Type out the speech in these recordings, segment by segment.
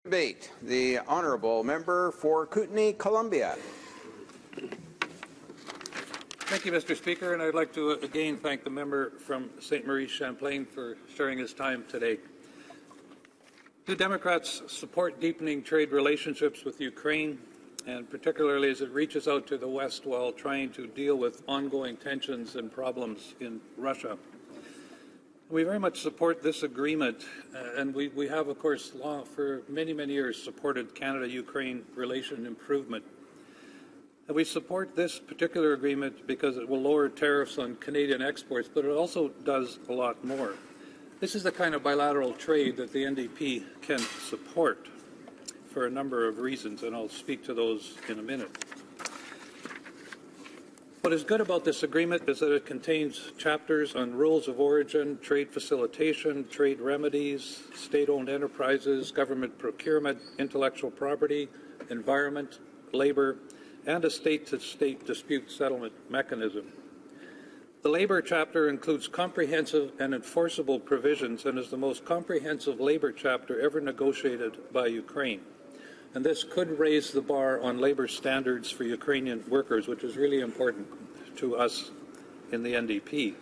Debate. The honourable member for Kootenay-Columbia. Thank you, Mr. Speaker, and I'd like to again thank the member from St. Marie Champlain for sharing his time today. Do Democrats support deepening trade relationships with Ukraine, and particularly as it reaches out to the West while trying to deal with ongoing tensions and problems in Russia? We very much support this agreement, and we have, of course, for many, many years supported Canada-Ukraine relation improvement. And we support this particular agreement because it will lower tariffs on Canadian exports, but it also does a lot more. This is the kind of bilateral trade that the NDP can support for a number of reasons, and I'll speak to those in a minute. What is good about this agreement is that it contains chapters on rules of origin, trade facilitation, trade remedies, state-owned enterprises, government procurement, intellectual property, environment, labor, and a state-to-state dispute settlement mechanism. The labor chapter includes comprehensive and enforceable provisions and is the most comprehensive labor chapter ever negotiated by Ukraine. And this could raise the bar on labor standards for Ukrainian workers, which is really important to us in the NDP.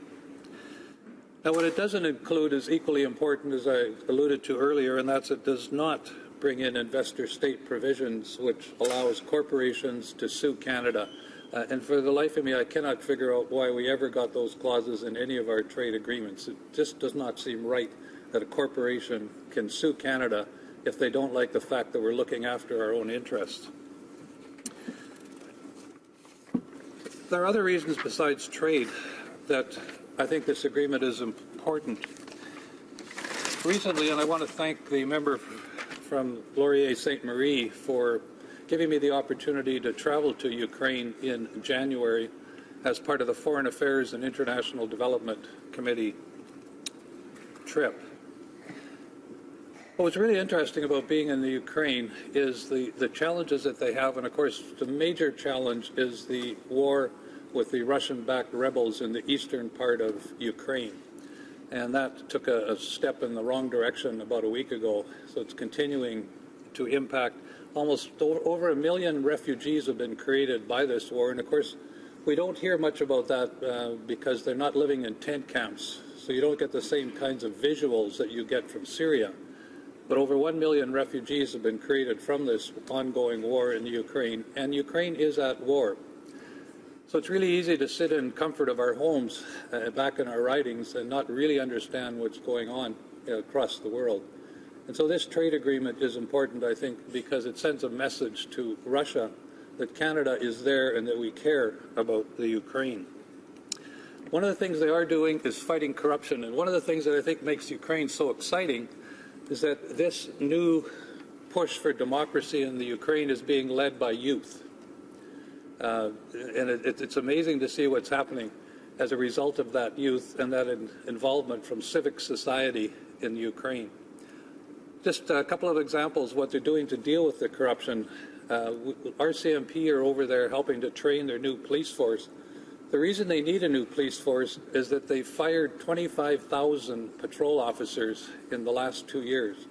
Now, what it doesn't include is equally important, as I alluded to earlier, and that's it does not bring in investor-state provisions, which allows corporations to sue Canada. And for the life of me, I cannot figure out why we ever got those clauses in any of our trade agreements. It just does not seem right that a corporation can sue Canada if they don't like the fact that we're looking after our own interests. There are other reasons besides trade that I think this agreement is important. Recently, and I want to thank the member from Laurier-Sainte Marie for giving me the opportunity to travel to Ukraine in January as part of the Foreign Affairs and International Development Committee trip. What was really interesting about being in the Ukraine is the challenges that they have, and of course the major challenge is the war with the Russian-backed rebels in the eastern part of Ukraine. And that took a step in the wrong direction about a week ago, so it's continuing to impact. Almost over 1 million refugees have been created by this war, and of course we don't hear much about that because they're not living in tent camps, so you don't get the same kinds of visuals that you get from Syria. But over 1 million refugees have been created from this ongoing war in Ukraine, and Ukraine is at war. So it's really easy to sit in comfort of our homes back in our ridings and not really understand what's going on across the world. And so this trade agreement is important, I think, because it sends a message to Russia that Canada is there and that we care about the Ukraine. One of the things they are doing is fighting corruption, and one of the things that I think makes Ukraine so exciting is that this new push for democracy in the Ukraine is being led by youth. And it's amazing to see what's happening as a result of that youth and that involvement from civic society in Ukraine. Just a couple of examples what they're doing to deal with the corruption. RCMP are over there helping to train their new police force. The reason they need a new police force is that they fired 25,000 patrol officers in the last 2 years.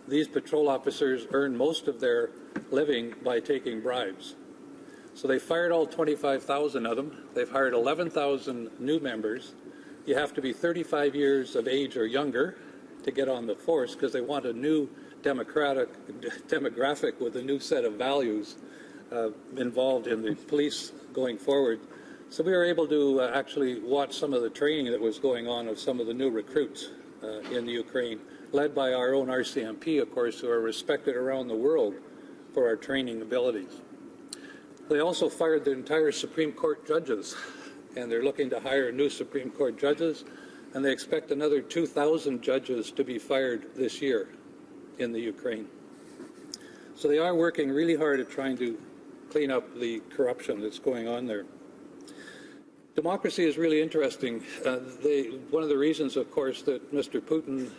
These patrol officers earn most of their living by taking bribes. So they fired all 25,000 of them. They've hired 11,000 new members. You have to be 35 years of age or younger to get on the force because they want a new demographic with a new set of values involved in the police going forward. So we were able to actually watch some of the training that was going on of some of the new recruits in the Ukraine, led by our own RCMP, of course, who are respected around the world for our training abilities. They also fired the entire Supreme Court judges, and they're looking to hire new Supreme Court judges, and they expect another 2,000 judges to be fired this year in the Ukraine. So they are working really hard at trying to clean up the corruption that's going on there. Democracy is really interesting. One of the reasons, of course, that Mr. Putin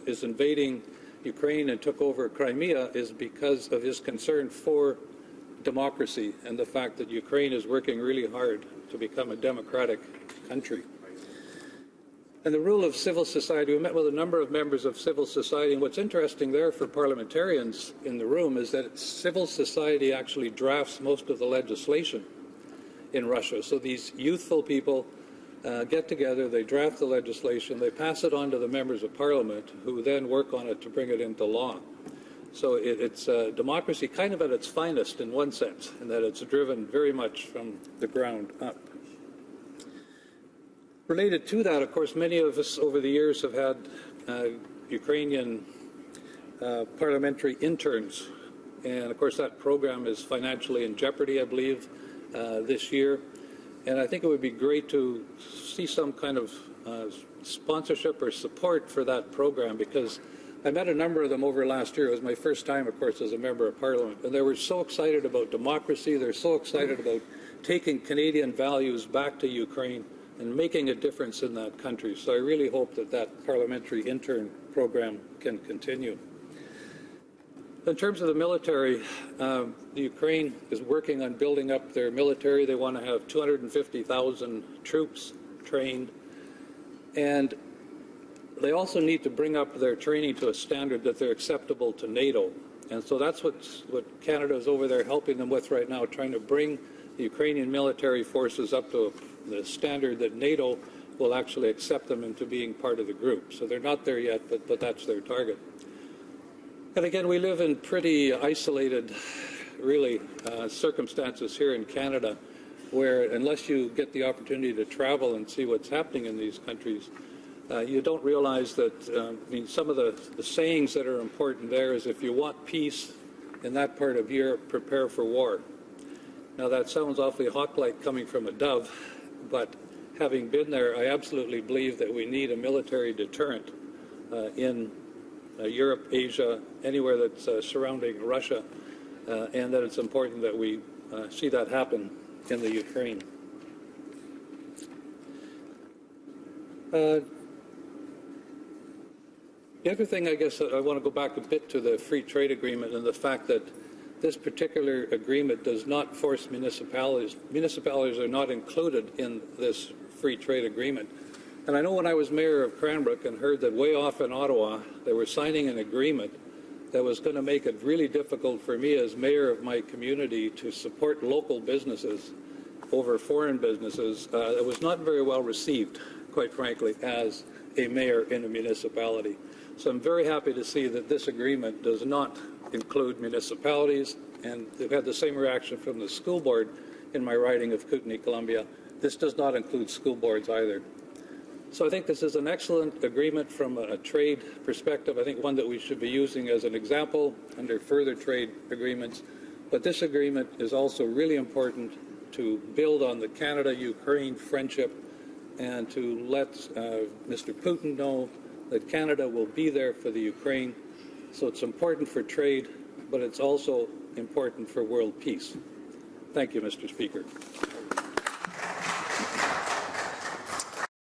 is invading Ukraine and took over Crimea is because of his concern for democracy and the fact that Ukraine is working really hard to become a democratic country. And the role of civil society, we met with a number of members of civil society, and what's interesting there for parliamentarians in the room is that civil society actually drafts most of the legislation in Russia. So these youthful people get together, they draft the legislation, they pass it on to the members of parliament, who then work on it to bring it into law. So it's democracy kind of at its finest in one sense, in that it's driven very much from the ground up. Related to that, of course, many of us over the years have had Ukrainian parliamentary interns. And, of course, that program is financially in jeopardy, I believe, this year. And I think it would be great to see some kind of sponsorship or support for that program, because I met a number of them over last year. It was my first time, of course, as a member of Parliament. And they were so excited about democracy. They're so excited about taking Canadian values back to Ukraine and making a difference in that country. So I really hope that that parliamentary intern program can continue. In terms of the military, the Ukraine is working on building up their military. They want to have 250,000 troops trained. And they also need to bring up their training to a standard that they're acceptable to NATO. And so that's what Canada is over there helping them with right now, trying to bring the Ukrainian military forces up to the standard that NATO will actually accept them into being part of the group. So they're not there yet, but that's their target. And again, we live in pretty isolated, really, circumstances here in Canada, where unless you get the opportunity to travel and see what's happening in these countries, you don't realize that, I mean, some of the sayings that are important there is, if you want peace in that part of Europe, prepare for war. Now, that sounds awfully hawk-like coming from a dove, but having been there, I absolutely believe that we need a military deterrent in Europe, Asia, anywhere that's surrounding Russia, and that it's important that we see that happen in the Ukraine. The other thing, I guess, I want to go back a bit to the free trade agreement and the fact that this particular agreement does not force municipalities. Municipalities are not included in this free trade agreement. And I know when I was mayor of Cranbrook and heard that way off in Ottawa, they were signing an agreement that was going to make it really difficult for me as mayor of my community to support local businesses over foreign businesses, it was not very well received, quite frankly, as a mayor in a municipality. So I'm very happy to see that this agreement does not include municipalities, and they've had the same reaction from the school board in my riding of Kootenay-Columbia. This does not include school boards either. So I think this is an excellent agreement from a trade perspective. I think one that we should be using as an example under further trade agreements. But this agreement is also really important to build on the Canada-Ukraine friendship and to let Mr. Putin know that Canada will be there for the Ukraine. So it's important for trade, but it's also important for world peace. Thank you, Mr. Speaker.